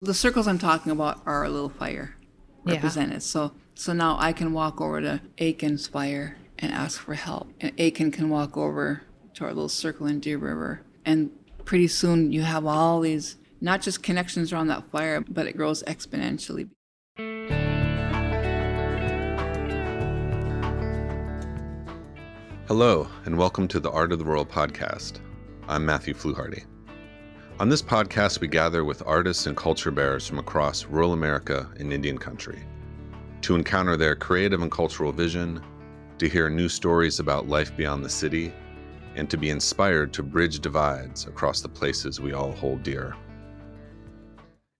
The circles I'm talking about are a little fire represented. So now I can walk over to Aiken's fire and ask for help. And Aiken can walk over to our little circle in Deer River. And pretty soon you have all these, not just connections around that fire, but it grows exponentially. Hello, and welcome to the Art of the Rural podcast. I'm Matthew Fluharty. On this podcast, we gather with artists and culture bearers from across rural America and Indian country to encounter their creative and cultural vision, to hear new stories about life beyond the city, and to be inspired to bridge divides across the places we all hold dear.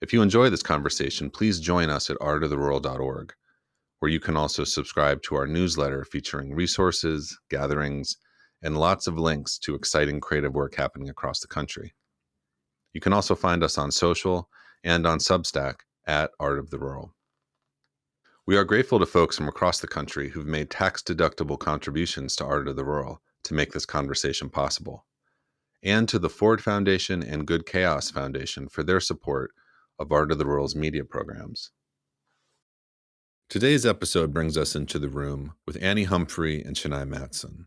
If you enjoy this conversation, please join us at artoftherural.org, where you can also subscribe to our newsletter featuring resources, gatherings, and lots of links to exciting creative work happening across the country. You can also find us on social and on Substack at Art of the Rural. We are grateful to folks from across the country who've made tax-deductible contributions to Art of the Rural to make this conversation possible, and to the Ford Foundation and Good Chaos Foundation for their support of Art of the Rural's media programs. Today's episode brings us into the room with Annie Humphrey and Shanai Matteson,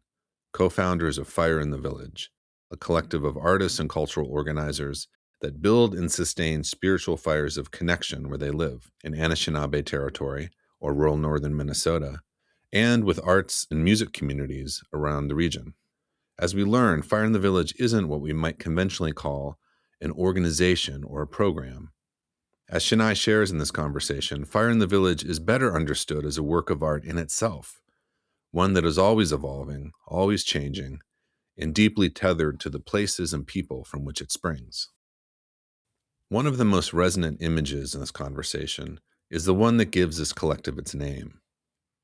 co-founders of Fire in the Village, a collective of artists and cultural organizers that build and sustain spiritual fires of connection where they live, in Anishinaabe territory or rural northern Minnesota, and with arts and music communities around the region. As we learn, Fire in the Village isn't what we might conventionally call an organization or a program. As Shanai shares in this conversation, Fire in the Village is better understood as a work of art in itself, one that is always evolving, always changing, and deeply tethered to the places and people from which it springs. One of the most resonant images in this conversation is the one that gives this collective its name.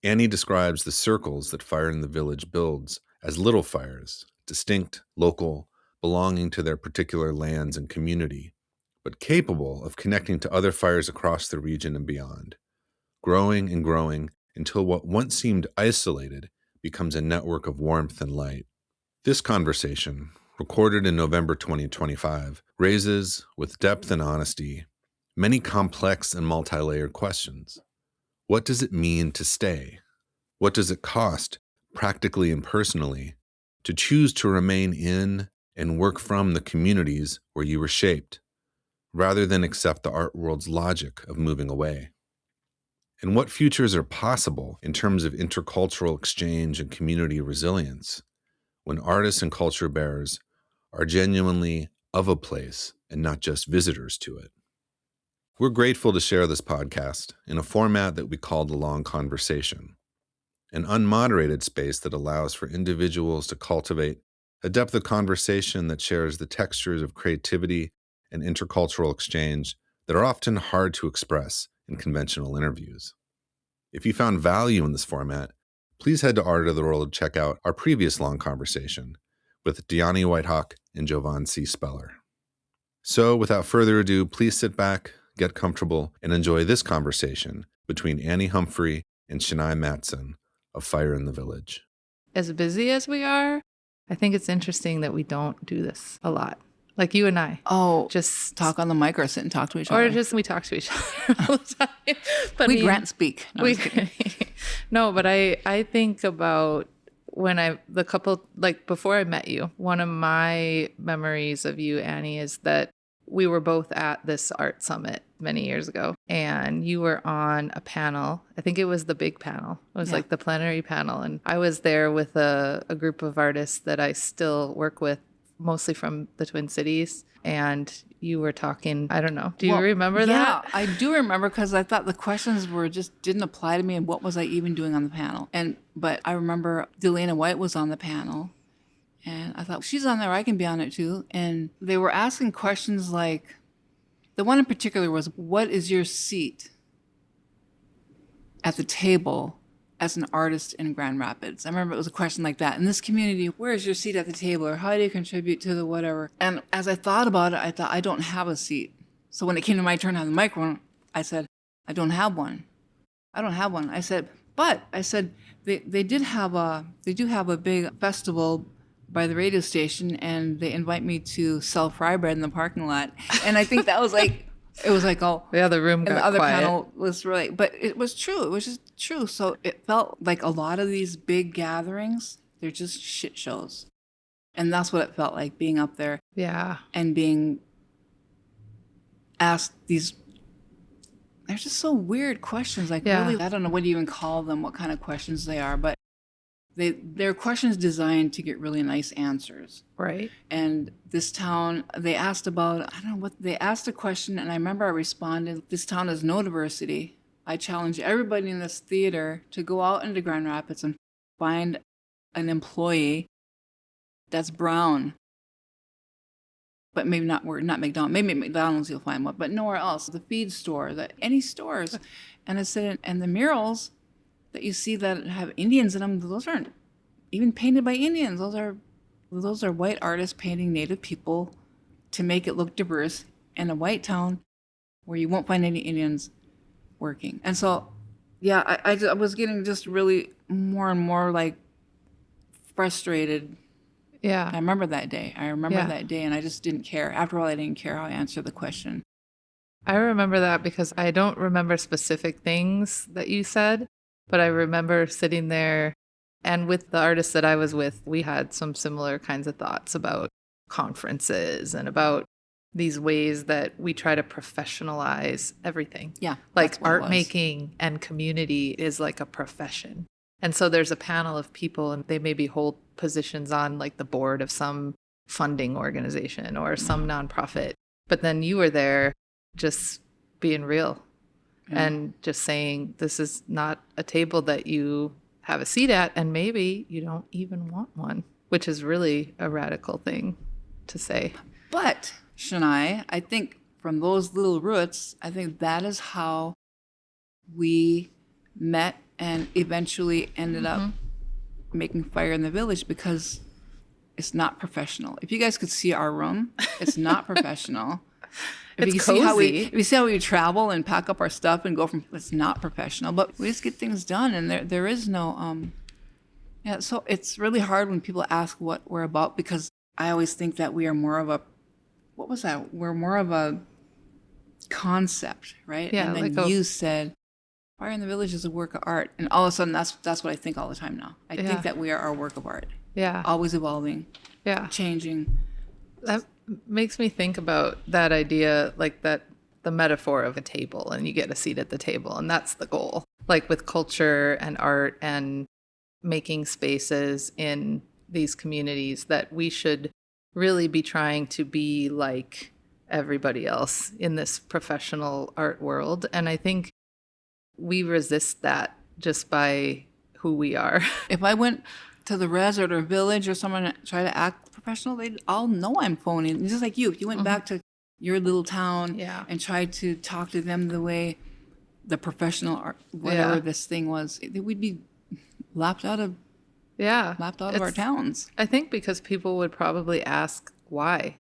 Annie describes the circles that Fire in the Village builds as little fires, distinct, local, belonging to their particular lands and community, but capable of connecting to other fires across the region and beyond, growing and growing until what once seemed isolated becomes a network of warmth and light. This conversation, recorded in November 2025, raises, with depth and honesty, many complex and multi-layered questions. What does it mean to stay? What does it cost, practically and personally, to choose to remain in and work from the communities where you were shaped, rather than accept the art world's logic of moving away? And what futures are possible in terms of intercultural exchange and community resilience when artists and culture bearers are genuinely of a place and not just visitors to it? We're grateful to share this podcast in a format that we call the Long Conversation, an unmoderated space that allows for individuals to cultivate a depth of conversation that shares the textures of creativity and intercultural exchange that are often hard to express in conventional interviews. If you found value in this format, please head to Art of the Rural to check out our previous long conversation with Deani Whitehawk and Jovan C. Speller. So, without further ado, please sit back, get comfortable, and enjoy this conversation between Annie Humphrey and Shanai Matteson of Fire in the Village. As busy as we are, I think it's interesting that we don't do this a lot. Like you and I. Oh, just talk on the mic or sit and talk to each other. Or just we talk to each other all the time. But we grant speak. No, no, but I think about when before I met you, one of my memories of you, Annie, is that we were both at this art summit many years ago, and you were on a panel. I think it was the big panel. It was like the plenary panel. And I was there with a group of artists that I still work with, mostly from the Twin Cities. And you were talking, I don't know. Do you remember that? Yeah, I do remember, because I thought the questions didn't apply to me, and what was I even doing on the panel? But I remember Delana White was on the panel, and I thought, she's on there, I can be on it too. And they were asking questions like, the one in particular was, what is your seat at the table as an artist in Grand Rapids? I remember it was a question like that. In this community, where is your seat at the table? Or how do you contribute to the whatever? And as I thought about it, I thought, I don't have a seat. So when it came to my turn on the microphone, I said, I don't have one. I don't have one. I said, they do have a big festival by the radio station, and they invite me to sell fry bread in the parking lot. And I think that was like It was like, oh, Yeah, the room and the got other quiet. panel was really, but it was true. It was just true. So it felt like a lot of these big gatherings, they're just shit shows. And that's what it felt like being up there Yeah. and being asked these, they're just so weird questions. Like, Yeah. really, I don't know what you even call them, what kind of questions they are, but they're questions designed to get really nice answers. Right. And this town, they asked about, I don't know what, they asked a question, and I remember I responded, this town has no diversity. I challenge everybody in this theater to go out into Grand Rapids and find an employee that's brown. But maybe not McDonald's. Maybe at McDonald's you'll find one, but nowhere else. The feed store, any stores. And I said, and the murals that you see that have Indians in them, those aren't even painted by Indians. Those are white artists painting Native people to make it look diverse in a white town where you won't find any Indians working. And so, yeah, I was getting just really more and more like frustrated. Yeah. I remember that day. Yeah. That day, and I just didn't care. After all, I didn't care how I answered the question. I remember that because I don't remember specific things that you said, but I remember sitting there, and with the artists that I was with, we had some similar kinds of thoughts about conferences and about these ways that we try to professionalize everything. Yeah. Like that's what it art was. making and community is like a profession. And so there's a panel of people, and they maybe hold positions on like the board of some funding organization or some nonprofit. But then you were there just being real and just saying, this is not a table that you have a seat at, and maybe you don't even want one, which is really a radical thing to say. But, Shanai, I think from those little roots, I think that is how we met and eventually ended up making Fire in the Village, because it's not professional. If you guys could see our room, it's not professional. It's if you see how we travel and pack up our stuff and go from, it's not professional, but we just get things done, and there is no yeah. So it's really hard when people ask what we're about, because I always think that we are more of a, what was that? We're more of a concept, right? Yeah, and then like you said Fire in the Village is a work of art, and all of a sudden that's what I think all the time now. I think that we are our work of art, Yeah. always evolving, Yeah. changing. That makes me think about that idea, like that the metaphor of a table, and you get a seat at the table, and that's the goal. Like with culture and art and making spaces in these communities, that we should really be trying to be like everybody else in this professional art world. And I think we resist that just by who we are. If I went to the res or the village or someone and try to act professional, they'd all know I'm phoning. Just like you, if you went back to your little town and tried to talk to them the way the professional art, whatever this thing was, we'd be laughed out of our towns. I think because people would probably ask why.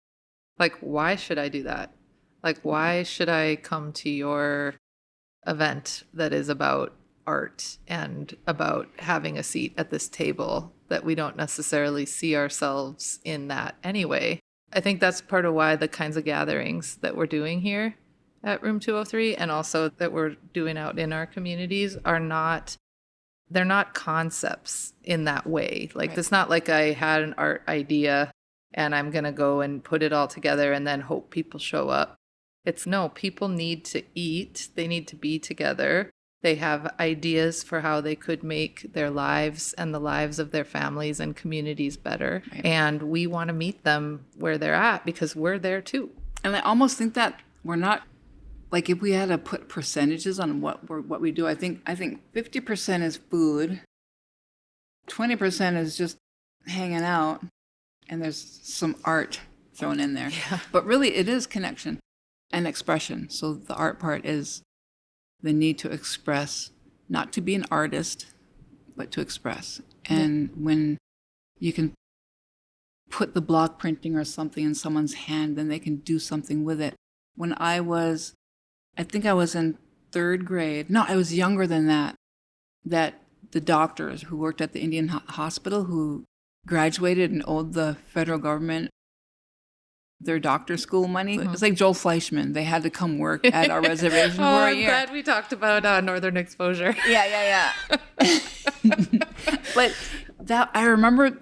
Like, why should I do that? Like, why should I come to your event that is about art and about having a seat at this table that we don't necessarily see ourselves in that anyway? I think that's part of why the kinds of gatherings that we're doing here at Room 203, and also that we're doing out in our communities, they're not concepts in that way. Like, it's not like I had an art idea and I'm going to go and put it all together and then hope people show up. It's no, people need to eat. They need to be together. They have ideas for how they could make their lives and the lives of their families and communities better. Right. And we want to meet them where they're at, because we're there too. And I almost think that we're not, like, if we had to put percentages on what we do, I think 50% is food, 20% is just hanging out, and there's some art thrown in there. Yeah. But really, it is connection and expression. So the art part is the need to express, not to be an artist, but to express. And when you can put the block printing or something in someone's hand, then they can do something with it. When I think I was in third grade. No, I was younger than that. That the doctors who worked at the Indian hospital, who graduated and owed the federal government their doctor school money. It's like Joel Fleischman. They had to come work at our reservation for a I'm year. glad we talked about Northern Exposure. Yeah. But that I remember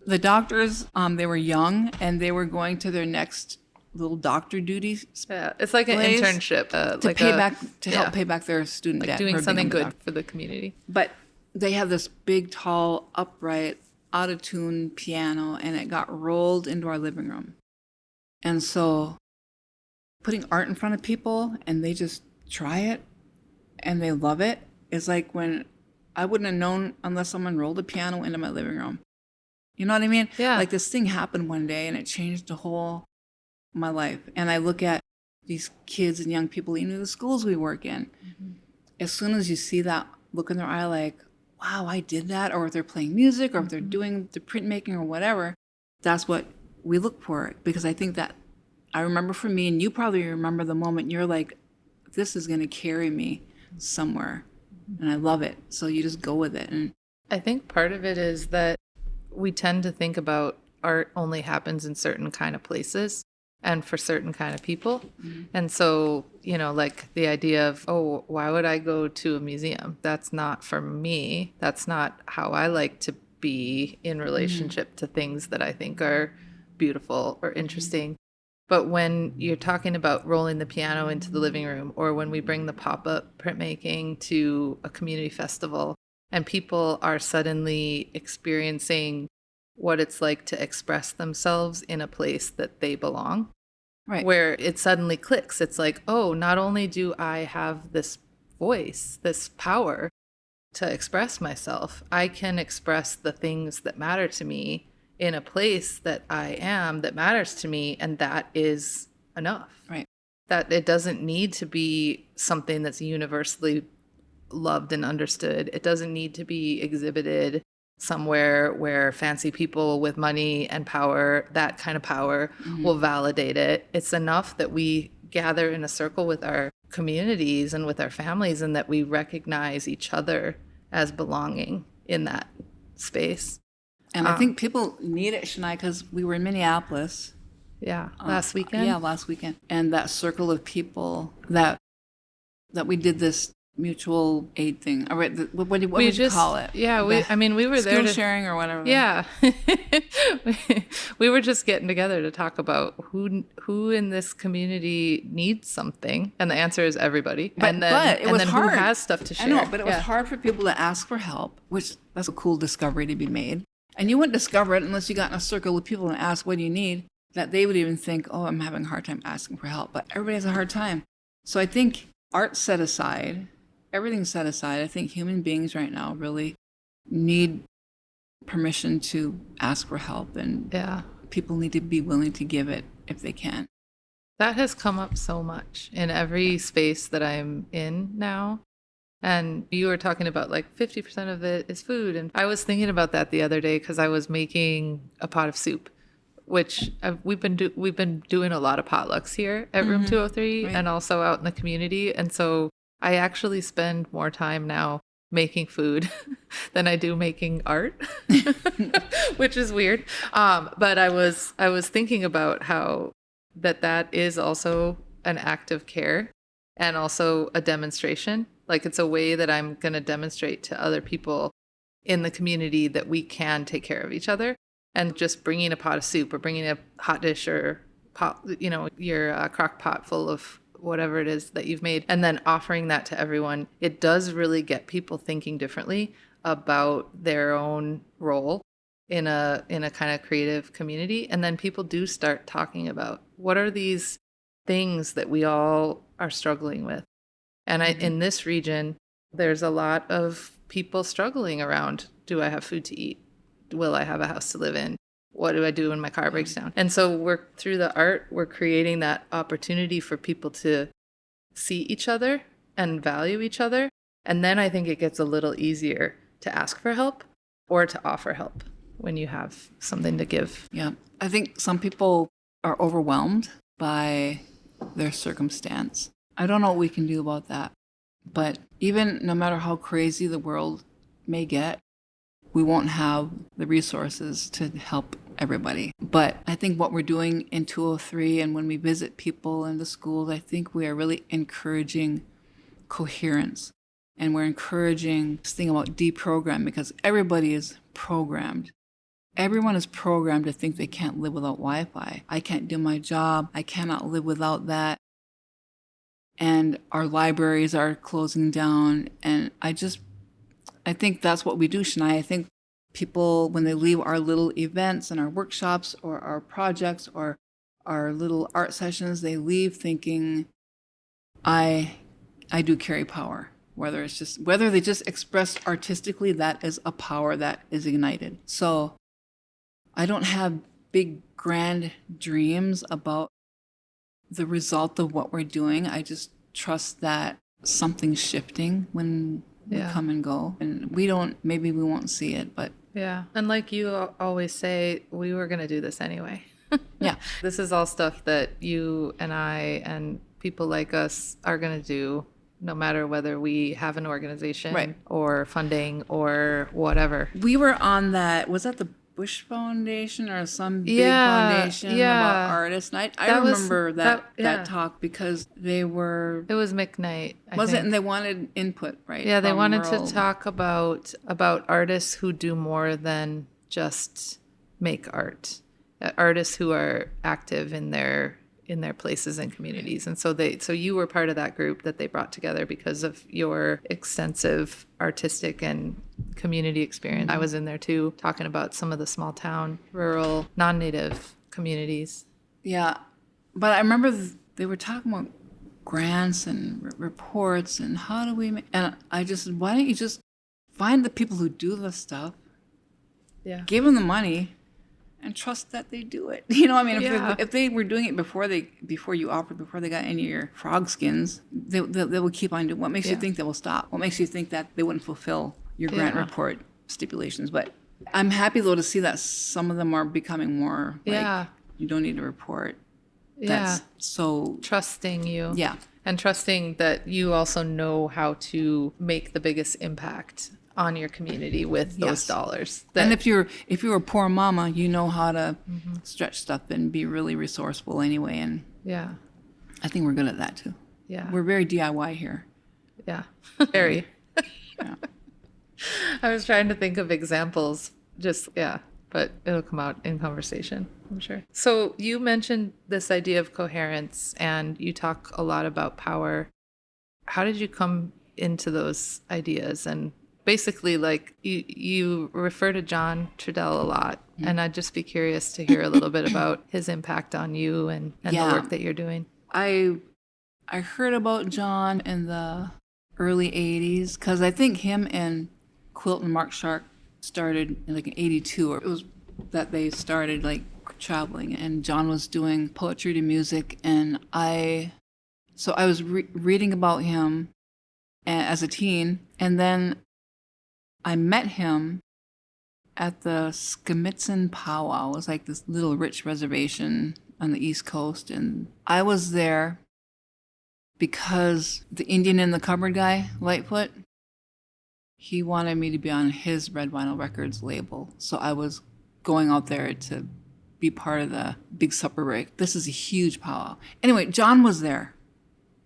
the doctors, they were young and they were going to their next little doctor duties Yeah, it's like an place internship to like pay a- back to yeah, help pay back their student like debt. doing for something becoming a good doctor. for the community. But they had this big, tall, upright, out of tune piano, and it got rolled into our living room. And so putting art in front of people and they just try it and they love it is like when I wouldn't have known unless someone rolled a piano into my living room. You know what I mean? Yeah. Like this thing happened one day and it changed the whole my life. And I look at these kids and young people, even in the schools we work in. As soon as you see that look in their eye, like, wow, I did that, or if they're playing music, or if they're doing the printmaking or whatever, that's what we look for. Because I think that I remember for me, and you probably remember the moment you're like, this is going to carry me somewhere. And I love it. So you just go with it. And I think part of it is that we tend to think about art only happens in certain kind of places and for certain kind of people. And so, like the idea of, oh, why would I go to a museum? That's not for me. That's not how I like to be in relationship to things that I think are beautiful or interesting. But when you're talking about rolling the piano into the living room, or when we bring the pop-up printmaking to a community festival, and people are suddenly experiencing what it's like to express themselves in a place that they belong, right. where it suddenly clicks. It's like, oh, not only do I have this voice, this power to express myself, I can express the things that matter to me in a place that I am that matters to me, and that is enough. Right. That it doesn't need to be something that's universally loved and understood. It doesn't need to be exhibited somewhere where fancy people with money and power, that kind of power, will validate it. It's enough that we gather in a circle with our communities and with our families, and that we recognize each other as belonging in that space. And I think people need it, Shanai, because we were in Minneapolis. Yeah, last weekend. Yeah, last weekend. And that circle of people that we did this mutual aid thing. All right, what would you call it? Yeah, we were there Skill to sharing or whatever. Yeah. We were just getting together to talk about who in this community needs something. And the answer is everybody. But it was hard. Who has stuff to share. I know, but it was hard for people to ask for help, which that's a cool discovery to be made. And you wouldn't discover it unless you got in a circle of people and asked, what do you need? That they would even think, oh, I'm having a hard time asking for help. But everybody has a hard time. So I think art set aside, everything set aside, I think human beings right now really need permission to ask for help. And people need to be willing to give it if they can. That has come up so much in every space that I'm in now. And you were talking about like 50% of it is food. And I was thinking about that the other day because I was making a pot of soup, which we've been doing a lot of potlucks here at Room 203 and also out in the community. And so I actually spend more time now making food than I do making art, which is weird. But I was thinking about how that is also an act of care and also a demonstration. Like it's a way that I'm going to demonstrate to other people in the community that we can take care of each other. And just bringing a pot of soup or bringing a hot dish or pot, your crock pot full of whatever it is that you've made, and then offering that to everyone, it does really get people thinking differently about their own role in a kind of creative community. And then people do start talking about what are these things that we all are struggling with. And in this region, there's a lot of people struggling around, do I have food to eat? Will I have a house to live in? What do I do when my car breaks down? And so through the art, we're creating that opportunity for people to see each other and value each other. And then I think it gets a little easier to ask for help or to offer help when you have something to give. Yeah. I think some people are overwhelmed by their circumstance. I don't know what we can do about that. But even no matter how crazy the world may get, we won't have the resources to help everybody. But I think what we're doing in 203 and when we visit people in the schools, I think we are really encouraging coherence. And we're encouraging this thing about deprogram, because everybody is programmed. Everyone is programmed to think they can't live without Wi-Fi. I can't do my job. I cannot live without that. And our libraries are closing down. And I think that's what we do, Shanai. I think people, when they leave our little events and our workshops or our projects or our little art sessions, they leave thinking, I do carry power. Whether they just express artistically, that is a power that is ignited. So I don't have big grand dreams about the result of what we're doing. I just trust that something's shifting when we come and go. And maybe we won't see it, but. Yeah. And like you always say, we were going to do this anyway. Yeah. This is all stuff that you and I and people like us are going to do, no matter whether we have an organization or funding or whatever. We were on was that the Bush Foundation or some big foundation about artists? And I remember that talk because they were... It was McKnight, I was think. it? And they wanted input, right? Yeah, they wanted to talk about artists who do more than just make art. Artists who are active in their places and communities. And so you were part of that group that they brought together because of your extensive artistic and community experience. I was in there too, talking about some of the small town, rural, non-native communities. Yeah. But I remember they were talking about grants and reports and how do we and I just, why don't you just find the people who do the stuff, give them the money, and trust that they do it. You know, I mean, if they were doing it before they got any of your frog skins, they will keep on doing. What makes you think they will stop? What makes you think that they wouldn't fulfill your grant report stipulations? But I'm happy though to see that some of them are becoming more like, you don't need to report. That's so trusting you. Yeah. And trusting that you also know how to make the biggest impact on your community with those dollars. And if you're a poor mama, you know how to stretch stuff and be really resourceful anyway. And I think we're good at that too. Yeah. We're very DIY here. Yeah. Very. I was trying to think of examples, but it'll come out in conversation, I'm sure. So you mentioned this idea of coherence and you talk a lot about power. How did you come into those ideas? And basically, like, you refer to John Trudell a lot, and I'd just be curious to hear a little bit about his impact on you and the work that you're doing. I heard about John in the early 80s, because I think him and Quilt and Mark Shark started in like in 82, or it was that they started like traveling, and John was doing poetry to music, and I was reading about him as a teen, and then I met him at the Skimitsin powwow. It was like this little rich reservation on the East Coast. And I was there because the Indian in the Cupboard guy, Lightfoot, he wanted me to be on his Red Vinyl Records label. So I was going out there to be part of the big supper break. This is a huge powwow. Anyway, John was there.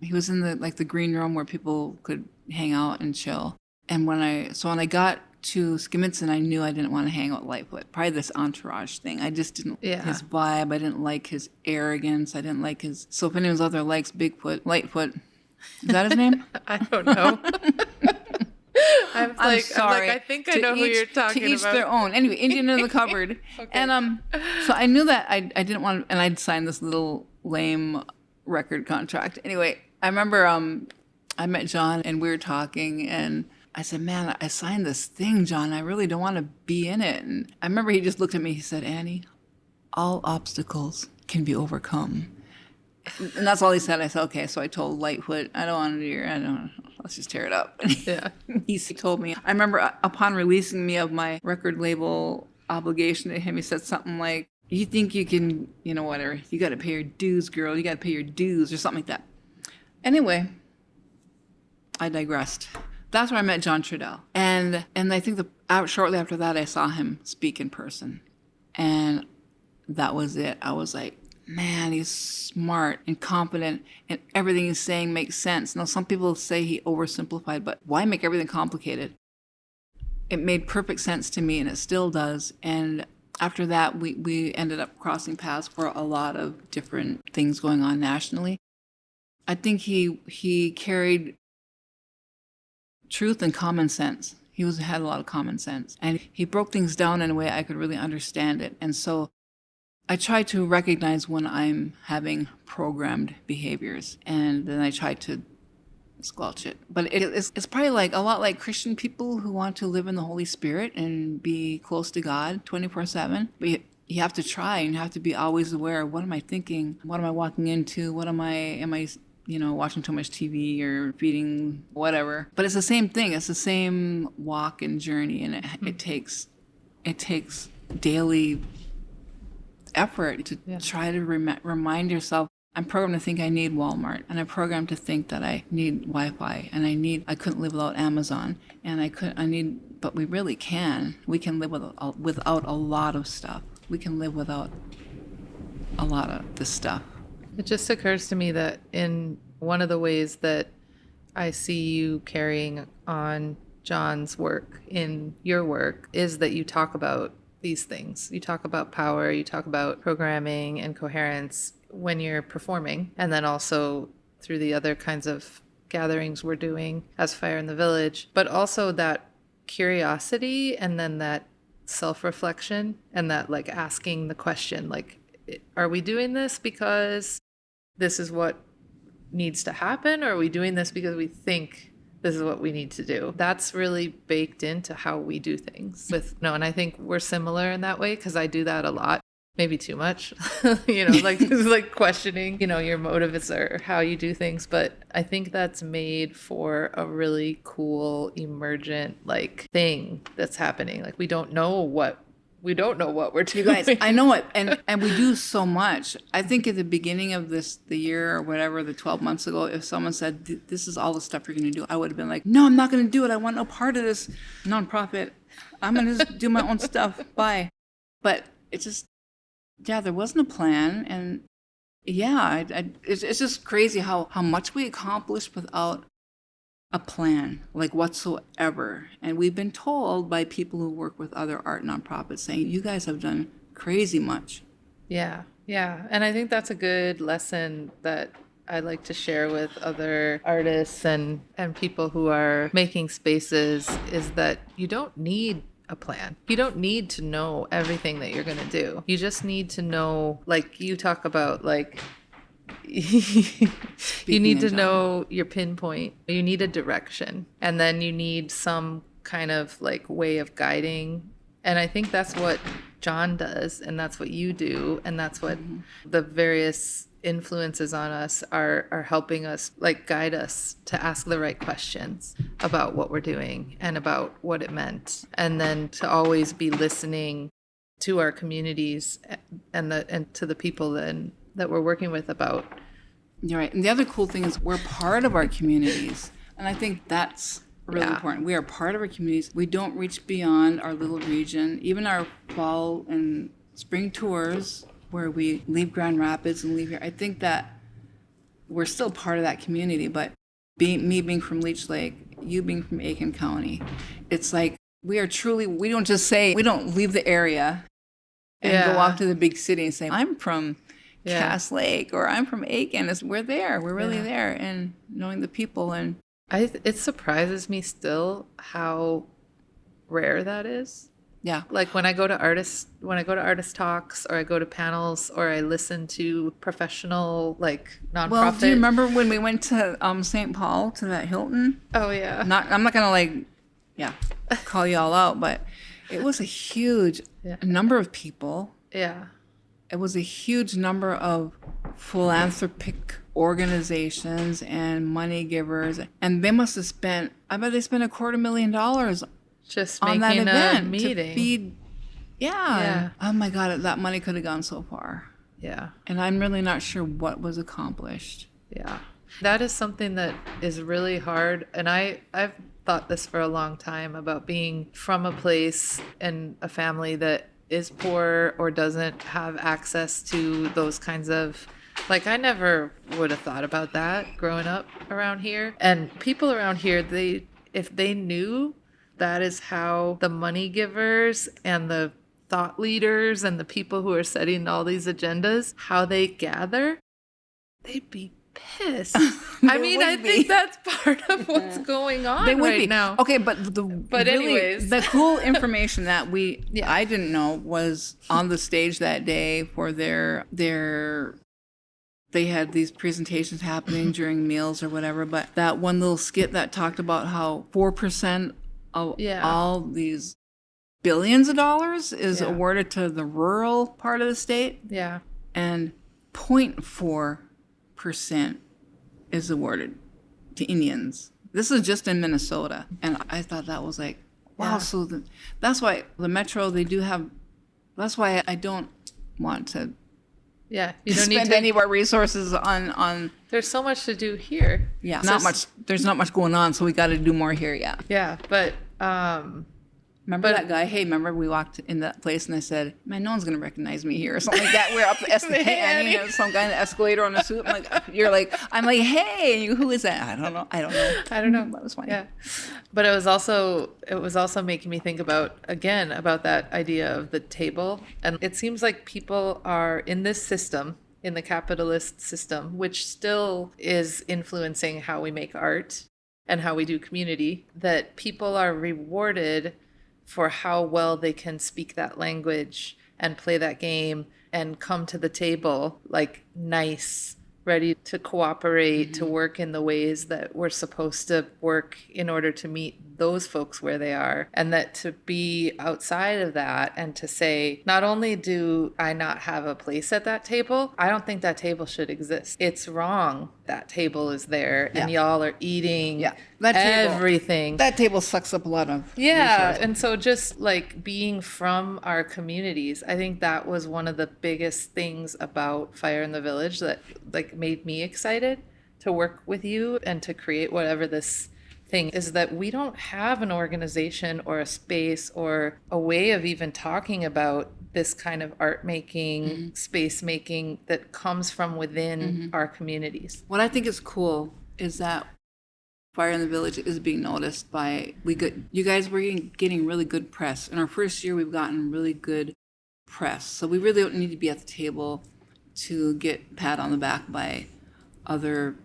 He was in the green room where people could hang out and chill. And when I got to Skimitsin, I knew I didn't want to hang out with Lightfoot. Probably this entourage thing. I just didn't his vibe. I didn't like his arrogance. I didn't like his. So if anyone's out there likes Lightfoot, is that his name? I don't know. I'm sorry. I think I know who you're talking about. To each their own. Anyway, Indian in the Cupboard. Okay. And so I knew that I didn't want, and I'd signed this little lame record contract. Anyway, I remember I met John and we were talking, and I said, man, I signed this thing, John. I really don't want to be in it. And I remember he just looked at me. He said, Annie, all obstacles can be overcome. And that's all he said. I said, okay. So I told Lightfoot, I don't want to do let's just tear it up. Yeah. He told me, I remember upon releasing me of my record label obligation to him, he said something like, you think you can, whatever, you got to pay your dues, girl. You got to pay your dues or something like that. Anyway, I digressed. That's where I met John Trudell. And I think shortly after that, I saw him speak in person. And that was it. I was like, man, he's smart and confident, and everything he's saying makes sense. Now, some people say he oversimplified, but why make everything complicated? It made perfect sense to me, and it still does. And after that, we ended up crossing paths for a lot of different things going on nationally. I think he carried truth and common sense. He had a lot of common sense, and he broke things down in a way I could really understand it. And so I try to recognize when I'm having programmed behaviors, and then I try to squelch it. But it's probably like a lot like Christian people who want to live in the Holy Spirit and be close to God 24/7. But you have to try, and you have to be always aware of, what am I thinking? What am I walking into? Am I watching too much TV or feeding whatever? But it's the same thing. It's the same walk and journey, and it takes daily effort to try to remind yourself, I'm programmed to think I need Walmart, and I'm programmed to think that I need Wi-Fi, and I couldn't live without Amazon, but we really can. We can live without a lot of stuff. We can live without a lot of this stuff. It just occurs to me that in one of the ways that I see you carrying on John's work in your work is that you talk about these things. You talk about power, you talk about programming and coherence when you're performing, and then also through the other kinds of gatherings we're doing as Fire in the Village, but also that curiosity, and then that self-reflection, and that like asking the question, like, are we doing this because this is what needs to happen, or are we doing this because we think this is what we need to do? That's really baked into how we do things. And I think we're similar in that way, because I do that a lot, maybe too much, like questioning, your motives or how you do things. But I think that's made for a really cool, emergent, thing that's happening. Like, we don't know what we're doing. You guys, I know it, and we do so much. I think at the beginning of the year or whatever, the 12 months ago, if someone said, this is all the stuff you're going to do, I would have been like, no, I'm not going to do it. I want no part of this nonprofit. I'm going to just do my own stuff. Bye. But it just, there wasn't a plan. And it's just crazy how much we accomplished without a plan, whatsoever. And we've been told by people who work with other art nonprofits saying, you guys have done crazy much. Yeah. And I think that's a good lesson that I like to share with other artists and people who are making spaces, is that you don't need a plan. You don't need to know everything that you're going to do. You just need to know, like you talk about, you need to know your pinpoint. You need a direction, and then you need some kind of way of guiding. And I think that's what John does, and that's what you do, and that's what the various influences on us are helping us, guide us to ask the right questions about what we're doing and about what it meant, and then to always be listening to our communities and to the people that we're working with about. You're right. And the other cool thing is we're part of our communities. And I think that's really important. We are part of our communities. We don't reach beyond our little region. Even our fall and spring tours where we leave Grand Rapids and leave here, I think that we're still part of that community. But me being from Leech Lake, you being from Aiken County, it's like we don't just say, we don't leave the area and go off to the big city and say, I'm from Cass Lake, or I'm from Aiken. We're there. We're really there, and knowing the people. And it surprises me still how rare that is. Yeah. When I go to artist talks, or I go to panels, or I listen to professional nonprofit. Well, do you remember when we went to St. Paul to that Hilton? Oh yeah. I'm not gonna call you all out, but it was a huge number of people. Yeah. It was a huge number of philanthropic organizations and money givers, and they must have spent, I bet they spent $250,000 just on that making event a meeting. to feed. Yeah. Oh my God, that money could have gone so far. Yeah. And I'm really not sure what was accomplished. Yeah. That is something that is really hard. And I've thought this for a long time about being from a place and a family that is poor or doesn't have access to those kinds of, like, I never would have thought about that growing up around here. And people around here, if they knew that is how the money givers and the thought leaders and the people who are setting all these agendas, how they gather, they'd be pissed. I mean, I think that's part of what's going on right now. Okay, but anyways, the cool information that I didn't know was on the stage that day for their they had these presentations happening during meals or whatever, but that one little skit that talked about how 4% of all these billions of dollars is awarded to the rural part of the state. Yeah. And 0.4% is awarded to Indians. This is just in Minnesota. And I thought that was like, wow. Yeah. So that's why the Metro, that's why I don't want to you don't spend any of our resources on. There's so much to do here. Yeah. There's not much going on, so we got to do more here. Yeah. Yeah. But, remember that guy? Hey, remember we walked in that place and I said, man, no one's going to recognize me here or something like that. We're up the escalator and some guy in the escalator on a suit. I'm like, hey, and you, who is that? I don't know. That was funny. Yeah. But it was also making me think about that idea of the table. And it seems like people are in this system, in the capitalist system, which still is influencing how we make art and how we do community, that people are rewarded for how well they can speak that language and play that game and come to the table like nice, ready to cooperate, to work in the ways that we're supposed to work in order to meet those folks where they are. And that to be outside of that and to say, not only do I not have a place at that table, I don't think that table should exist. It's wrong. That table is there and y'all are eating everything. That table sucks up a lot of resources. And so just like being from our communities, I think that was one of the biggest things about Fire in the Village that like made me excited to work with you and to create whatever this thing is, that we don't have an organization or a space or a way of even talking about this kind of art making, space making that comes from within our communities. What I think is cool is that Fire in the Village is being noticed by, you guys were getting really good press. In our first year, we've gotten really good press. So we really don't need to be at the table to get pat on the back by other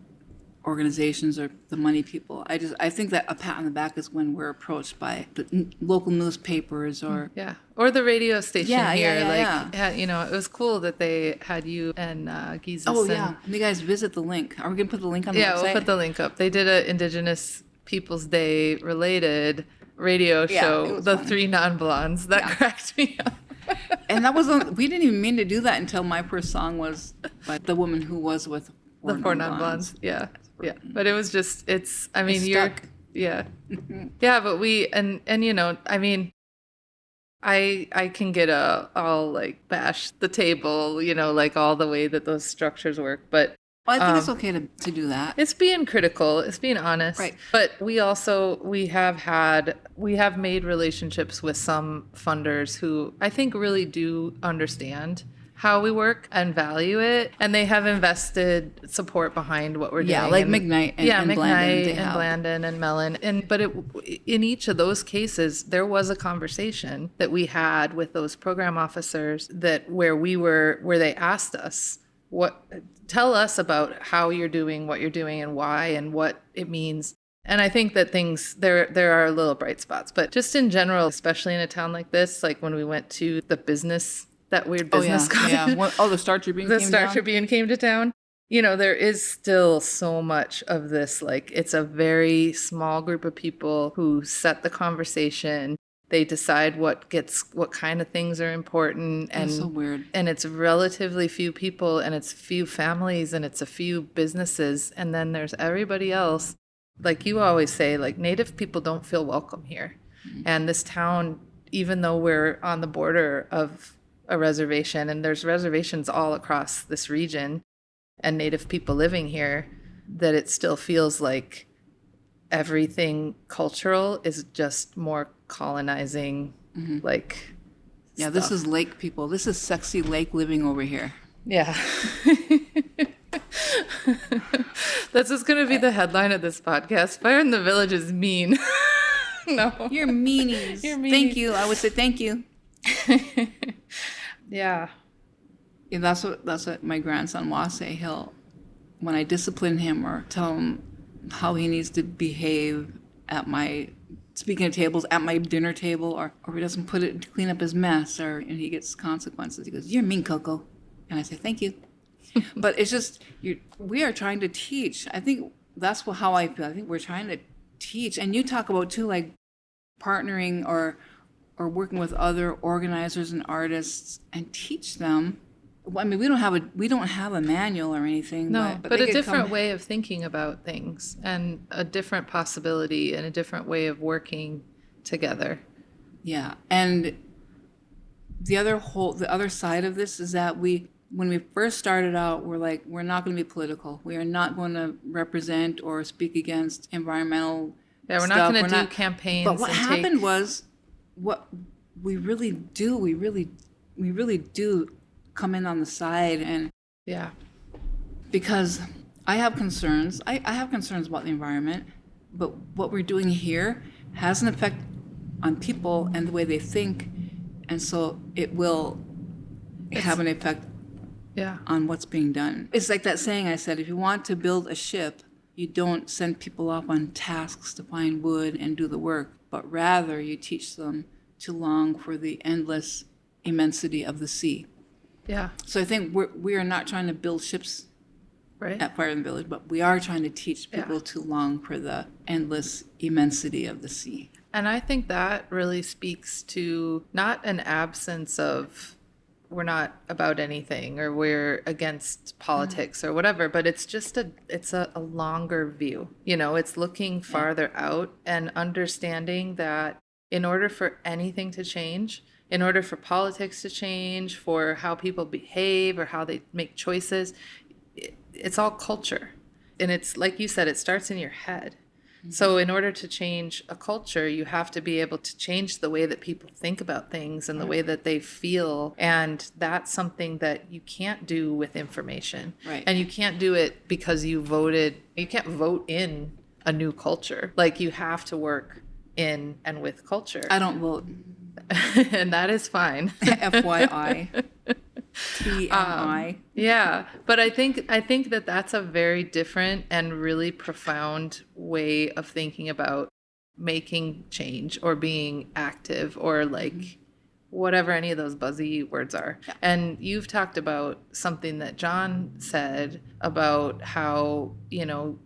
organizations or the money people. I think that a pat on the back is when we're approached by the local newspapers or the radio station here. It was cool that they had you and Gizis. Oh yeah, and you guys visit the link. Are we gonna put the link on the website? Yeah, we'll put the link up. They did a Indigenous Peoples Day related radio show, The funny. Three Non-Blondes. That cracked me up. And we didn't even mean to do that until my first song was by the woman who was with the Four Non-Blondes. Yeah. But it was just, but we, I can get all like bash the table, like all the way that those structures work. But I think it's okay to do that. It's being critical. It's being honest. Right. But we have made relationships with some funders who I think really do understand how we work and value it, and they have invested support behind what we're doing. Yeah, like McKnight and Blandon and Mellon. But in each of those cases, there was a conversation that we had with those program officers where they asked us, tell us about how you're doing what you're doing and why and what it means. And I think that there are little bright spots, but just in general, especially in a town like this, like when we went to the business, that weird business cottage. The Star Tribune came to town. There is still so much of this, like it's a very small group of people who set the conversation. They decide what kind of things are important. And that's so weird. And it's relatively few people and it's few families and it's a few businesses. And then there's everybody else. Like you always say, like Native people don't feel welcome here. Mm-hmm. And this town, even though we're on the border of a reservation, and there's reservations all across this region and Native people living here, that it still feels like everything cultural is just more colonizing, like, Yeah, this stuff. is lake people. This is sexy lake living over here. Yeah. That's just going to be the headline of this podcast. Fire in the Village is mean. No. You're meanies. You're meanies. Thank you. I would say thank you. Yeah. Yeah, that's what my grandson will say. When I discipline him or tell him how he needs to behave at my speaking of tables, at my dinner table, or he doesn't clean up his mess, and he gets consequences. He goes, "You're mean, Coco," and I say, "Thank you." But it's just we are trying to teach. I think that's how I feel. I think we're trying to teach, and you talk about too, like partnering or working with other organizers and artists and teach them. Well, I mean, we don't have a manual or anything. No, but but they a could different come- way of thinking about things and a different possibility and a different way of working together. Yeah, and the other side of this is that when we first started out, we're like, we're not going to be political. We are not going to represent or speak against environmental. Yeah, we're stuff. not going to do campaigns. But what and happened was, what we really do, we really do come in on the side, and Yeah. because I have concerns. I have concerns about the environment, but what we're doing here has an effect on people and the way they think, and so it will have an effect Yeah. on what's being done. It's like that saying I said, if you want to build a ship, you don't send people off on tasks to find wood and do the work, but rather you teach them to long for the endless immensity of the sea. Yeah. So I think we are not trying to build ships Right. at Fire in the Village, but we are trying to teach people to long for the endless immensity of the sea. And I think that really speaks to not an absence of we're not about anything or we're against politics or whatever, but it's just a longer view. You know, it's looking farther out and understanding that in order for anything to change, in order for politics to change, for how people behave or how they make choices, it's all culture. And it's like you said, it starts in your head. So in order to change a culture, you have to be able to change the way that people think about things and the way that they feel. And that's something that you can't do with information. Right. And you can't do it because you can't vote in a new culture. Like you have to work in and with culture. I don't vote. And that is fine. FYI. TMI. Yeah, but I think that that's a very different and really profound way of thinking about making change or being active or like whatever any of those buzzy words are. Yeah. And you've talked about something that John said about how, you know,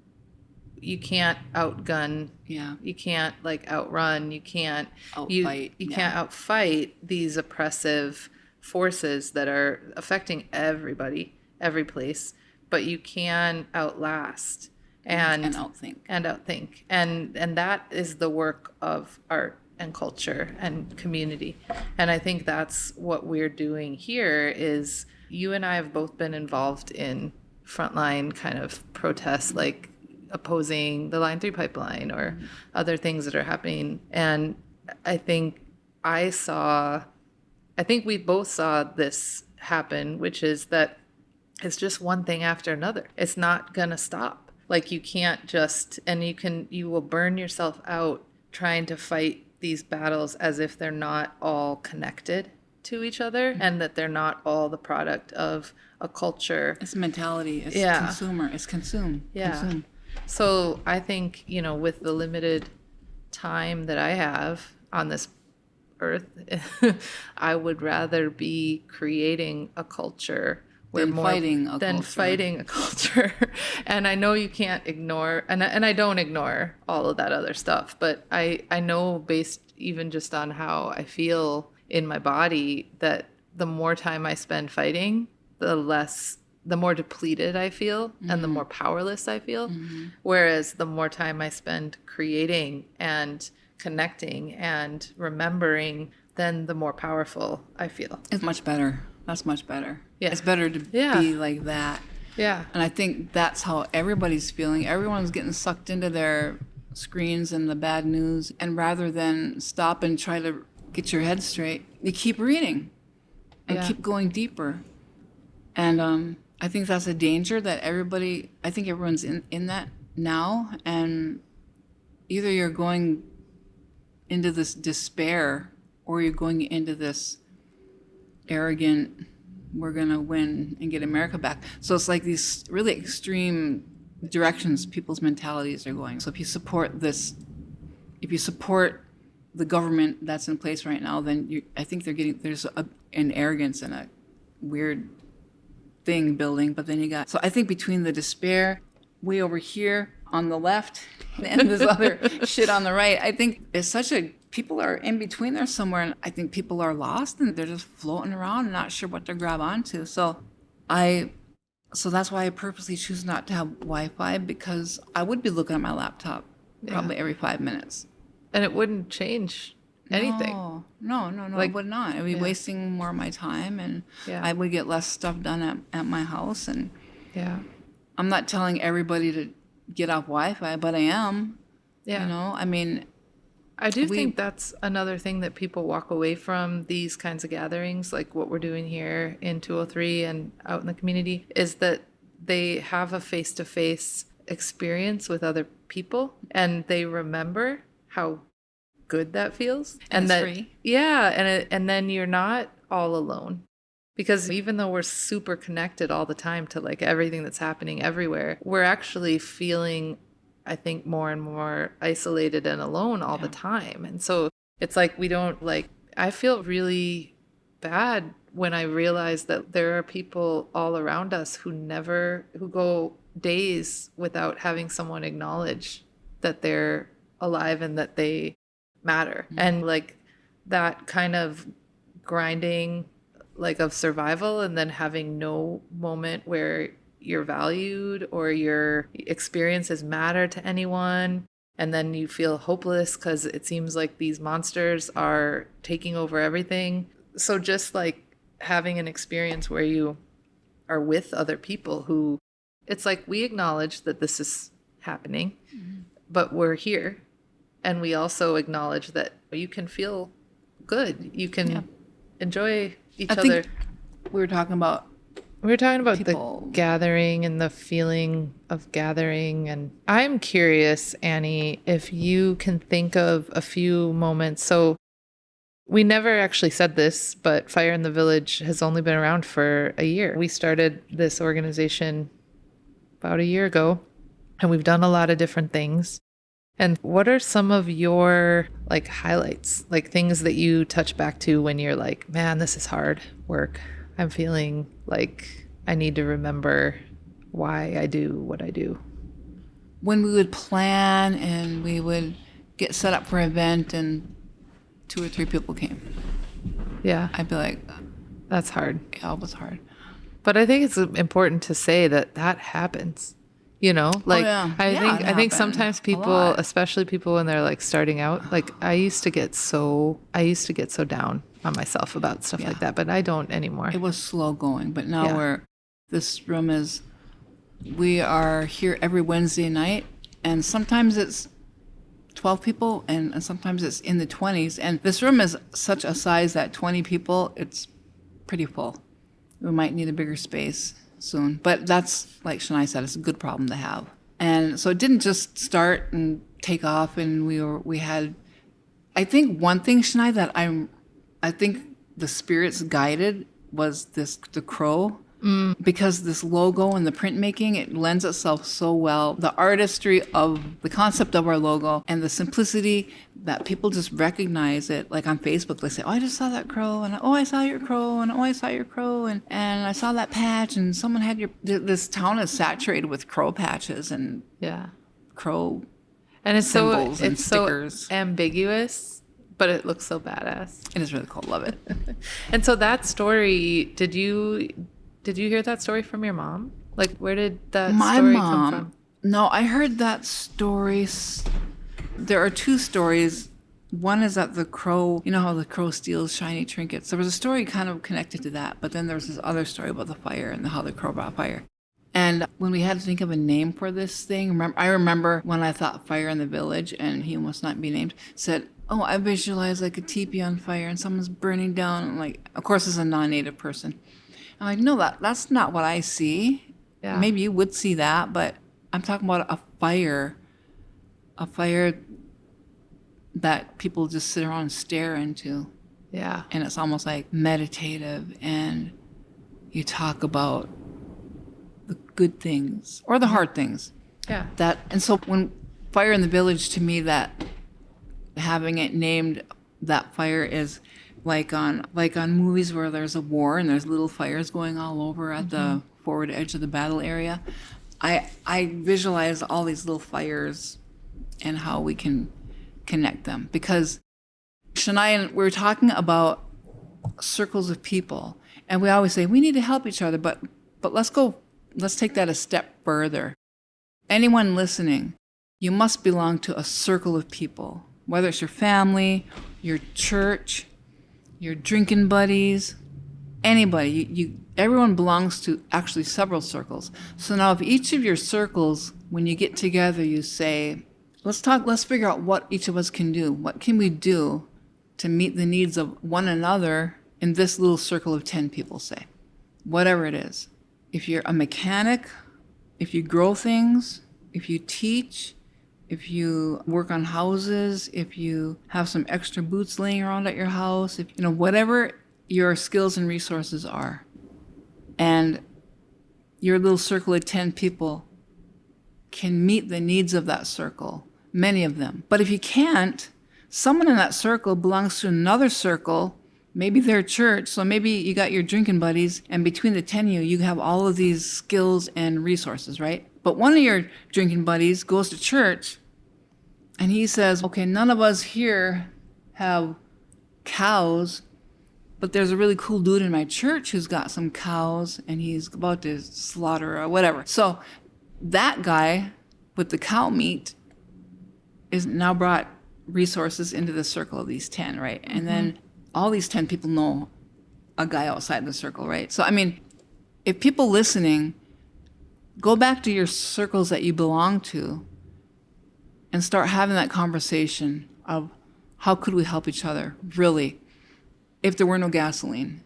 you can't outgun, Yeah. you can't like outrun, you can't Outfight, you yeah. can't outfight these oppressive forces that are affecting everybody, every place, but you can outlast and outthink. And that is the work of art and culture and community. And I think that's what we're doing here is you and I have both been involved in frontline kind of protests, like opposing the Line 3 pipeline or other things that are happening. And I think we both saw this happen, which is that it's just one thing after another. It's not going to stop. Like you can't just, and you will burn yourself out trying to fight these battles as if they're not all connected to each other and that they're not all the product of a culture. It's mentality. It's consumer. It's consume. Yeah. Consume. So I think, you know, with the limited time that I have on this earth, I would rather be creating a culture where Than fighting a culture. And I know you can't ignore, and I don't ignore all of that other stuff, but I know based even just on how I feel in my body that the more time I spend fighting, the more depleted I feel and the more powerless I feel. Whereas the more time I spend creating and connecting and remembering, then the more powerful I feel. It's much better. That's much better. Yeah. It's better to Yeah. be like that. Yeah. And I think that's how everybody's feeling. Everyone's getting sucked into their screens and the bad news. And rather than stop and try to get your head straight, you keep reading and Yeah. keep going deeper. And I think that's a danger that I think everyone's in that now. And either you're going into this despair or you're going into this arrogant, we're going to win and get America back. So it's like these really extreme directions people's mentalities are going. So if you support the government that's in place right now, then I think there's an arrogance and a weird thing building. But then so I think between the despair way over here on the left and this other shit on the right, I think it's people are in between there somewhere, and I think people are lost and they're just floating around and not sure what to grab onto. So that's why I purposely choose not to have Wi-Fi, because I would be looking at my laptop probably every 5 minutes. And it wouldn't change anything. No, Like, it would not. It would be wasting more of my time, and I would get less stuff done at my house. And I'm not telling everybody to get off Wi-Fi, but I am. Yeah. You know, I mean, I do think that's another thing that people walk away from these kinds of gatherings, like what we're doing here in 203 and out in the community, is that they have a face-to-face experience with other people and they remember how good that feels. And it's free. Yeah, and then you're not all alone. Because even though we're super connected all the time to like everything that's happening everywhere, we're actually feeling, I think, more and more isolated and alone all the time. And so it's like I feel really bad when I realize that there are people all around us who go days without having someone acknowledge that they're alive and that they matter. Mm-hmm. And like that kind of grinding like of survival, and then having no moment where you're valued or your experiences matter to anyone, and then you feel hopeless because it seems like these monsters are taking over everything. So just like having an experience where you are with other people who, it's like we acknowledge that this is happening, but we're here, and we also acknowledge that you can feel good, you can enjoy each other. We were talking about people. The gathering and the feeling of gathering. And I'm curious, Annie, if you can think of a few moments. So we never actually said this, but Fire in the Village has only been around for a year. We started this organization about a year ago, and we've done a lot of different things. And what are some of your like highlights, like things that you touch back to when you're like, man, this is hard work. I'm feeling like I need to remember why I do what I do. When we would plan and we would get set up for an event and 2 or 3 people came. Yeah. I'd be like, that's hard. Yeah, it was hard. But I think it's important to say that happens. You know, like I think sometimes people, especially people when they're like starting out, like I used to get so down on myself about stuff like that, but I don't anymore. It was slow going, but now we are here every Wednesday night, and sometimes it's 12 people and sometimes it's in the 20s, and this room is such a size that 20 people, it's pretty full. We might need a bigger space soon, but that's, like Shanai said, it's a good problem to have. And so it didn't just start and take off, and we had, I think one thing, Shanai, that I think the spirits guided was the crow, because this logo and the printmaking, it lends itself so well. The artistry of the concept of our logo and the simplicity that people just recognize it. Like on Facebook, they say, oh, I just saw that crow, and oh, I saw your crow, and oh, I saw your crow, and I saw that patch, and someone had this town is saturated with crow patches and crow and it's symbols so and stickers. So ambiguous, but it looks so badass. It is really cool. Love it. And so that story, did you hear that story from your mom? Like, where did that story come from? No, I heard that story. There are 2 stories. One is that the crow, you know how the crow steals shiny trinkets. There was a story kind of connected to that, but then there was this other story about the fire and how the crow brought fire. And when we had to think of a name for this thing, I remember when I thought fire in the village, and he must not be named, said, "Oh, I visualize like a teepee on fire and someone's burning down." And like, of course, as a non-native person, I'm like, no, that's not what I see. Yeah. Maybe you would see that, but I'm talking about a fire that people just sit around and stare into. Yeah. And it's almost like meditative, and you talk about the good things or the hard things. Yeah. And so when fire in the village, to me, that having it named that fire is like on movies where there's a war and there's little fires going all over at the forward edge of the battle area. I visualize all these little fires and how we can connect them, because Shanai and we were talking about circles of people, and we always say we need to help each other, but let's take that a step further. Anyone listening, you must belong to a circle of people, whether it's your family, your church, your drinking buddies, anybody. Everyone belongs to actually several circles. So now if each of your circles, when you get together, you say, let's figure out what each of us can do. What can we do to meet the needs of one another in this little circle of 10 people, say? Whatever it is. If you're a mechanic, if you grow things, if you teach, if you work on houses, if you have some extra boots laying around at your house, whatever your skills and resources are, and your little circle of 10 people can meet the needs of that circle, many of them. But if you can't, someone in that circle belongs to another circle, maybe their church. So maybe you got your drinking buddies, and between the 10 of you, you have all of these skills and resources, right? But one of your drinking buddies goes to church, and he says, okay, none of us here have cows, but there's a really cool dude in my church who's got some cows, and he's about to slaughter or whatever. So that guy with the cow meat is now brought resources into the circle of these 10, right? And then all these 10 people know a guy outside the circle, right? So, I mean, if people listening, go back to your circles that you belong to and start having that conversation of how could we help each other, really, if there were no gasoline,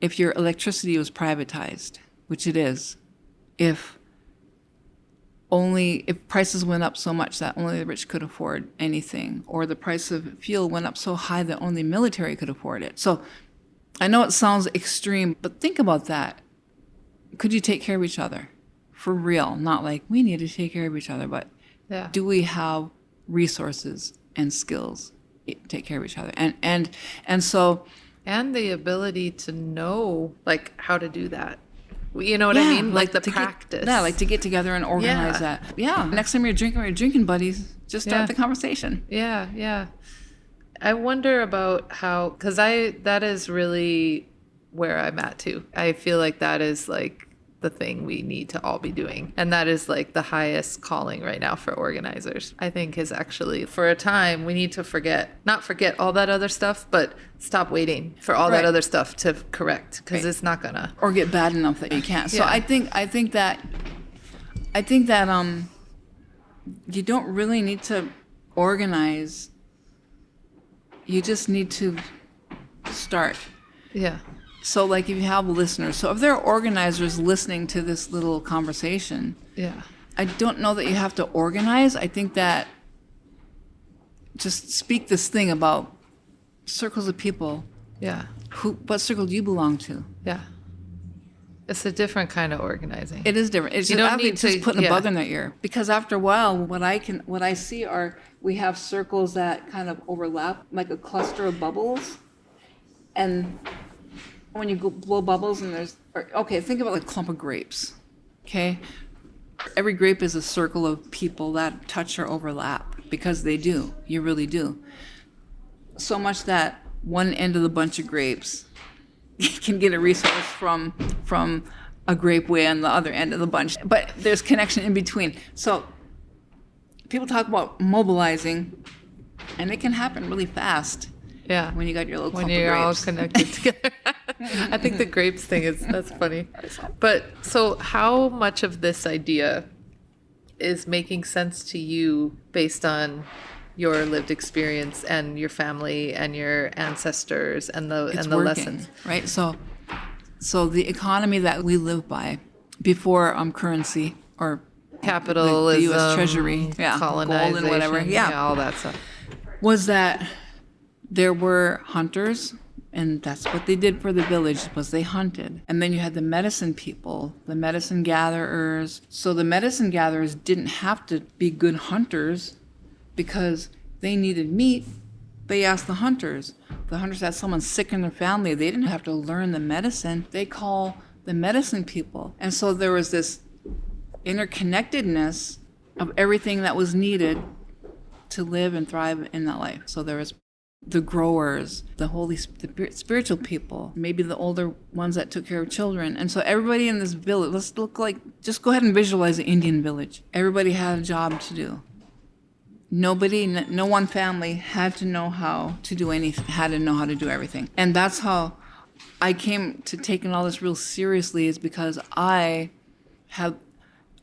if your electricity was privatized, which it is, if prices went up so much that only the rich could afford anything, or the price of fuel went up so high that only military could afford it. So I know it sounds extreme, but think about that. Could you take care of each other? For real, not like we need to take care of each other, but do we have resources and skills to take care of each other? And so... And the ability to know, like, how to do that. You know what I mean? Like the practice. Like to get together and organize that. Yeah. Next time you're drinking with your drinking buddies, just start the conversation. Yeah. I wonder about how, because that is really where I'm at too. I feel like that is like the thing we need to all be doing. And that is like the highest calling right now for organizers. I think is actually, for a time, we need to not forget all that other stuff, but stop waiting for all that other stuff to correct, because it's not gonna. Or get bad enough that you can't. So I think that you don't really need to organize. You just need to start. Yeah. So like if you have listeners, so if there are organizers listening to this little conversation, I don't know that you have to organize. I think that just speak this thing about circles of people. Yeah. What circle do you belong to? Yeah. It's a different kind of organizing. It is different. It's just putting a bug in their ear. Because after a while, what I see are, we have circles that kind of overlap, like a cluster of bubbles. And when you go blow bubbles and think about like a clump of grapes, okay? Every grape is a circle of people that touch or overlap, because they do. You really do. So much that one end of the bunch of grapes can get a resource from a grape way on the other end of the bunch. But there's connection in between. So people talk about mobilizing, and it can happen really fast. Yeah. When you got your little When clump you're of all grapes. connected together. I think the grapes thing that's funny. But so how much of this idea is making sense to you based on your lived experience and your family and your ancestors and the It's and the working, lessons? right? So the economy that we live by before currency or the U.S. Capitalism, Treasury, colonization, gold and whatever, all that stuff. was that there were hunters, and that's what they did for the village, was they hunted. And then you had the medicine people, the medicine gatherers. So the medicine gatherers didn't have to be good hunters because they needed meat. They asked the hunters. The hunters had someone sick in their family. They didn't have to learn the medicine. They call the medicine people. And so there was this interconnectedness of everything that was needed to live and thrive in that life. So there was the growers, the spiritual people, maybe the older ones that took care of children. And so everybody in this village, just go ahead and visualize an Indian village. Everybody had a job to do. No one family had to know how to do anything, had to know how to do everything. And that's how I came to taking all this real seriously, is because I have,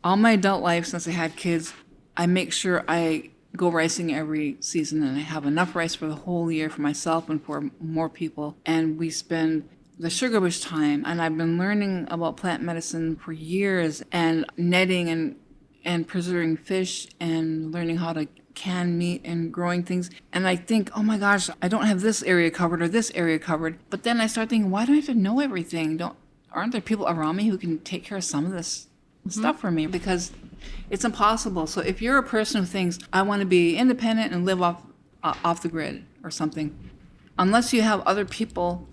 all my adult life since I had kids, I make sure I go ricing every season, and I have enough rice for the whole year for myself and for more people. And we spend the sugar bush time, and I've been learning about plant medicine for years, and netting and preserving fish and learning how to can meat and growing things. And I think, oh my gosh, I don't have this area covered or this area covered. But then I start thinking, why do I have to know everything? Aren't there people around me who can take care of some of this stuff for me? Because it's impossible. So if you're a person who thinks, I want to be independent and live off the grid or something, unless you have other people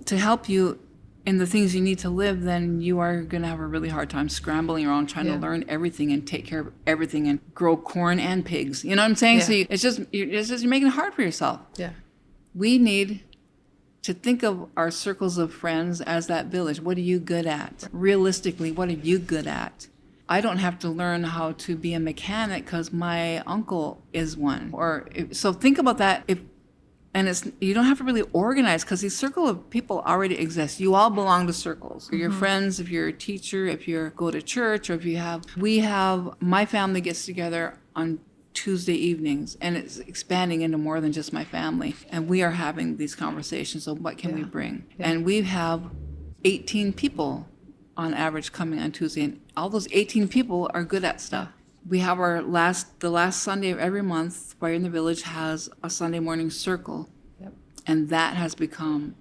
to help you in the things you need to live, then you are going to have a really hard time scrambling around trying to learn everything and take care of everything and grow corn and pigs. You know what I'm saying? Yeah. So you're making it hard for yourself. Yeah. We need to think of our circles of friends as that village. What are you good at? Realistically, what are you good at? I don't have to learn how to be a mechanic because my uncle is one. So think about that. You don't have to really organize, because these circle of people already exist. You all belong to circles. Your friends, if you're a teacher, if you go to church, or my family gets together on Tuesday evenings, and it's expanding into more than just my family. And we are having these conversations of what can we bring. Yeah. And we have 18 people on average coming on Tuesday, and all those 18 people are good at stuff. We have the last Sunday of every month, Fire in the Village has a Sunday morning circle. Yep. And that has become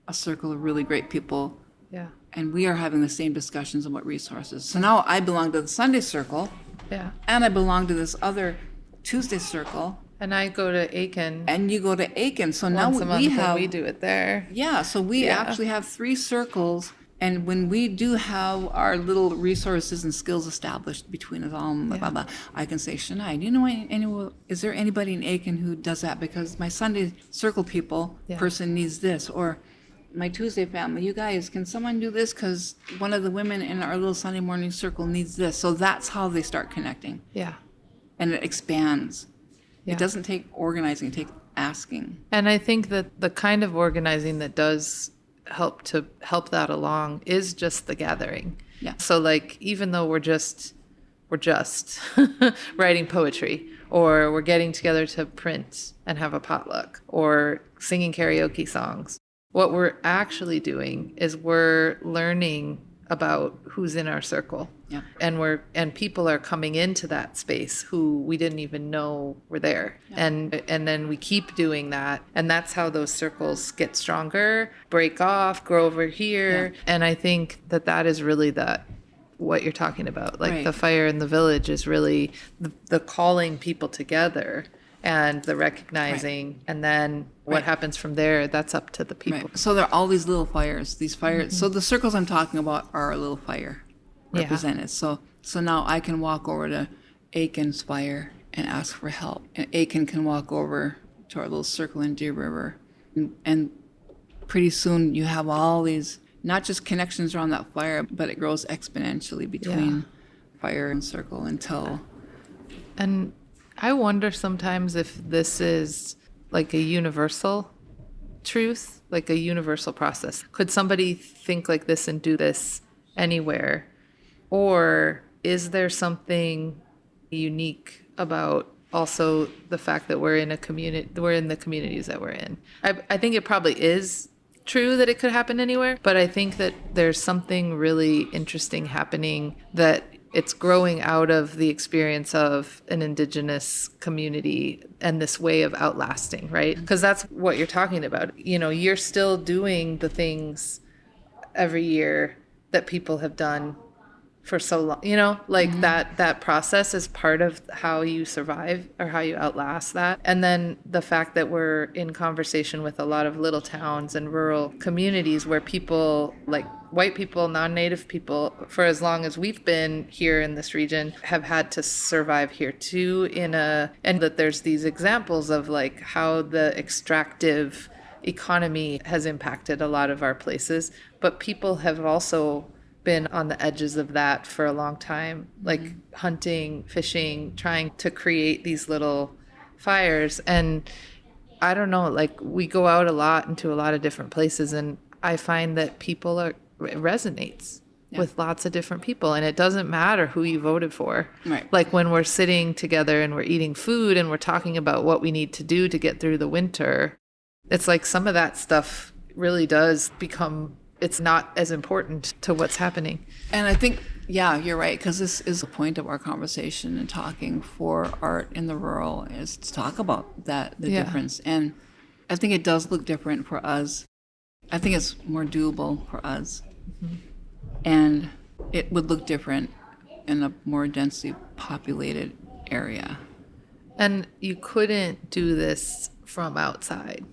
a circle of really great people. Yeah. And we are having the same discussions about resources. So now I belong to the Sunday circle, Yeah. and I belong to this other Tuesday circle, And I go to Aiken and you go to Aiken. So now once a month, we and have, we do it there. yeah, so we Yeah. actually have 3 circles. And when we do have our little resources and skills established between us all, blah, blah, blah, I can say, Shanai, do you know is there anybody in Aiken who does that? Because my Sunday circle person needs this. Or my Tuesday family, you guys, can someone do this? Because one of the women in our little Sunday morning circle needs this. So that's how they start connecting. Yeah. And it expands. Yeah. It doesn't take organizing, it takes asking. And I think that the kind of organizing that does help that along is just the gathering. Yeah. So like, even though we're just writing poetry, or we're getting together to print and have a potluck, or singing karaoke songs, what we're actually doing is we're learning about who's in our circle. Yeah. And people are coming into that space who we didn't even know were there. Yeah. And then we keep doing that. And that's how those circles get stronger, break off, grow over here. Yeah. And I think that is really what you're talking about. Like Right. the fire in the village is really the calling people together and the recognizing. And then what happens from there, that's up to the people. Right. So there are all these little fires, So the circles I'm talking about are a little fire represented. So now I can walk over to Aiken's fire and ask for help. And Aiken can walk over to our little circle in Deer River. And pretty soon you have all these, not just connections around that fire, but it grows exponentially between fire and circle until... And I wonder sometimes if this is like a universal truth, like a universal process? Could somebody think like this and do this anywhere? Or is there something unique about also the fact that we're in a community, we're in the communities that we're in? I think it probably is true that it could happen anywhere, but I think that there's something really interesting happening, that it's growing out of the experience of an Indigenous community and this way of outlasting, right? Because that's what you're talking about. You know, you're still doing the things every year that people have done for so long, you know, like that process is part of how you survive or how you outlast that. And then the fact that we're in conversation with a lot of little towns and rural communities where people, like white people, non-native people, for as long as we've been here in this region, have had to survive here too, and that there's these examples of like how the extractive economy has impacted a lot of our places, but people have also been on the edges of that for a long time, like hunting, fishing, trying to create these little fires. And I don't know, like we go out a lot into a lot of different places, and I find that it resonates with lots of different people, and it doesn't matter who you voted for. Right. Like when we're sitting together and we're eating food and we're talking about what we need to do to get through the winter, it's like some of that stuff really does become, it's not as important to what's happening. And I think, yeah, you're right, because this is the point of our conversation and talking for art in the rural, is to talk about the difference. And I think it does look different for us. I think it's more doable for us. And it would look different in a more densely populated area. And you couldn't do this from outside.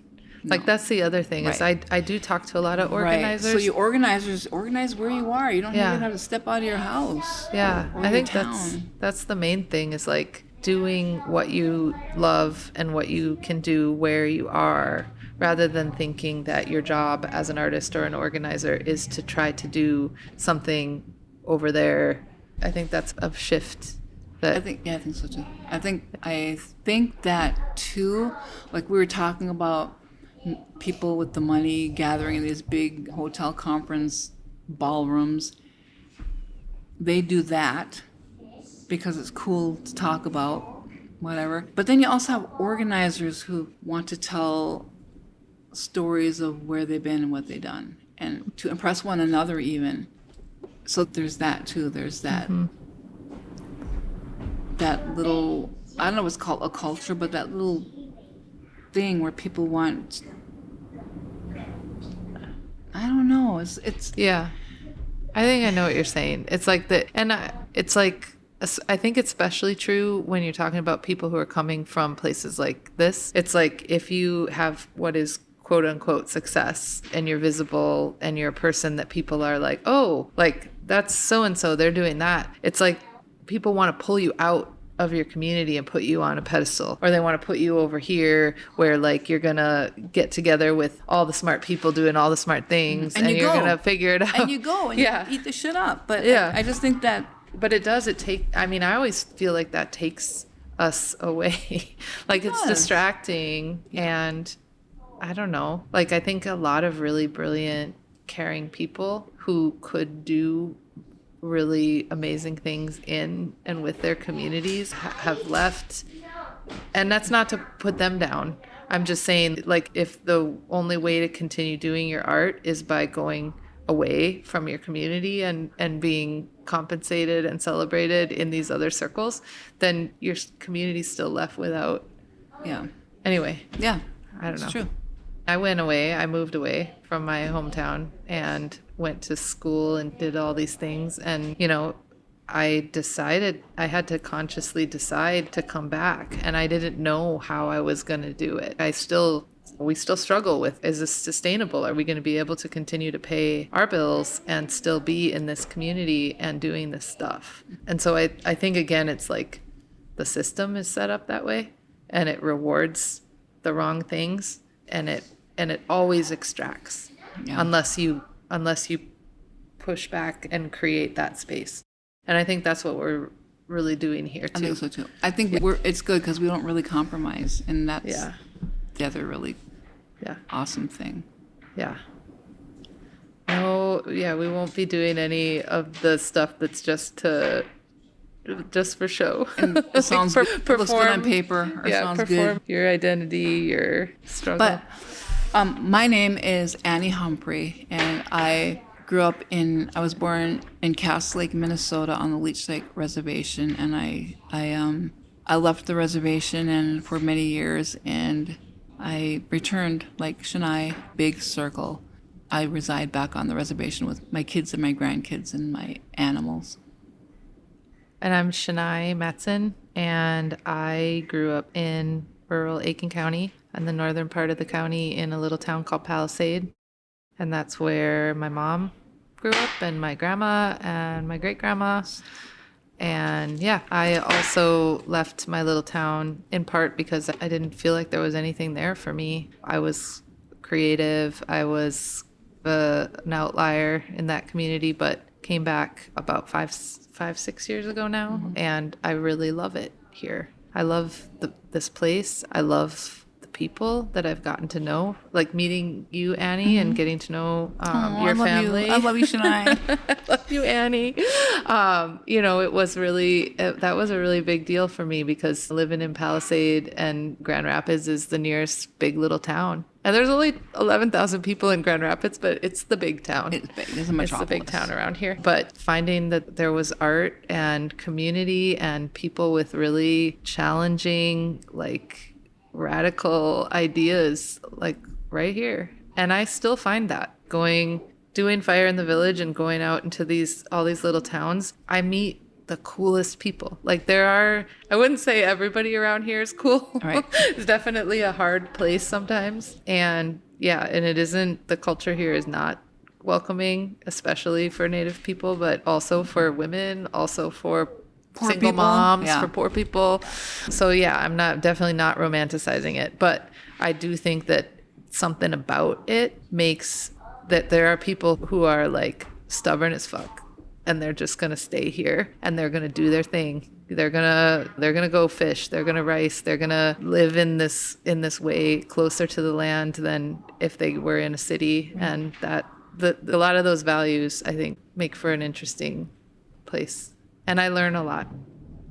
Like that's the other thing is I do talk to a lot of organizers. Right. So you organize where you are. You don't even have to step out of your house. Yeah, I think town. that's the main thing, is like doing what you love and what you can do where you are, rather than thinking that your job as an artist or an organizer is to try to do something over there. I think that's a shift. I think so too. I think that too, like we were talking about people with the money gathering in these big hotel conference ballrooms. They do that because it's cool to talk about, whatever. But then you also have organizers who want to tell stories of where they've been and what they've done, and to impress one another even. So there's that too. There's that that little, I don't know what's called a culture, but that little thing where people want, I don't know, it's yeah, I think I know what you're saying. It's like it's like, I think it's especially true when you're talking about people who are coming from places like this. It's like if you have what is quote unquote success and you're visible and you're a person that people are like, oh, like that's so and so, they're doing that. It's like people want to pull you out of your community and put you on a pedestal, or they want to put you over here where like you're gonna get together with all the smart people doing all the smart things, and you're gonna figure it out, and you go and you eat the shit up. But I just think that, but I mean, I always feel like that takes us away. Like it's distracting, and I don't know, like I think a lot of really brilliant, caring people who could do really amazing things in and with their communities have left. And that's not to put them down. I'm just saying, like, if the only way to continue doing your art is by going away from your community and being compensated and celebrated in these other circles, then your community's still left without. Anyway. I don't know. It's true. I moved away from my hometown and went to school and did all these things. And, you know, I decided I had to consciously decide to come back, and I didn't know how I was going to do it. We still struggle with, is this sustainable? Are we going to be able to continue to pay our bills and still be in this community and doing this stuff? And so I think, again, it's like the system is set up that way, and it rewards the wrong things, and it always extracts unless you push back and create that space. And I think that's what we're really doing here too. I think so too. I think it's good because we don't really compromise, and that's the other really Yeah. awesome thing. Yeah. No, yeah, we won't be doing any of the stuff that's just for show. And it sounds good. It looks good on paper. Or sounds perform good. your identity, your struggle. But my name is Annie Humphrey, and I was born in Cass Lake, Minnesota, on the Leech Lake Reservation, and I left the reservation and for many years, and I returned like Shanai, big circle. I reside back on the reservation with my kids and my grandkids and my animals. And I'm Shanai Matteson, and I grew up in rural Aiken County, in the northern part of the county, in a little town called Palisade. And that's where my mom grew up, and my grandma and my great-grandma. And yeah, I also left my little town in part because I didn't feel like there was anything there for me. I was creative. I was an outlier in that community, but came back about 6 years ago now, and I really love it here. I love this place. I love the people that I've gotten to know, like meeting you, Annie, and getting to know your family. I love you, Shanai. I love you, Annie. It was really, that was a really big deal for me because living in Palisade and Grand Rapids is the nearest big little town. And there's only 11,000 people in Grand Rapids, but it's the big town. It's big. It's a metropolis. It's the big town around here. But finding that there was art and community and people with really challenging, like radical ideas, like right here. And I still find that doing Fire in the Village and going out into all these little towns, I meet the coolest people. Like I wouldn't say everybody around here is cool. Right. It's definitely a hard place sometimes. And yeah, and the culture here is not welcoming, especially for Native people, but also for women, also for single moms, for poor people. So yeah, I'm definitely not romanticizing it, but I do think that something about it makes that there are people who are like stubborn as fuck. And they're just gonna stay here, and they're gonna do their thing. They're gonna go fish. They're gonna rice. They're gonna live in this way closer to the land than if they were in a city. And that a lot of those values, I think, make for an interesting place. And I learn a lot.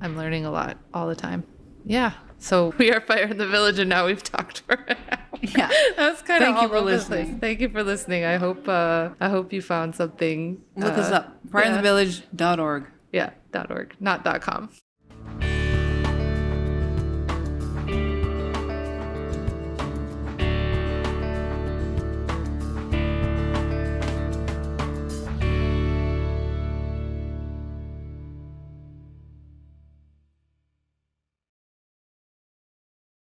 I'm learning a lot all the time. Yeah. So we are Fire in the Village, and now we've talked for an hour. Yeah. That's kind of Thank you all for over the listening. place. Thank you for listening. I hope you found something. Look us up. FireInTheVillage.org. Yeah, .org, not .com.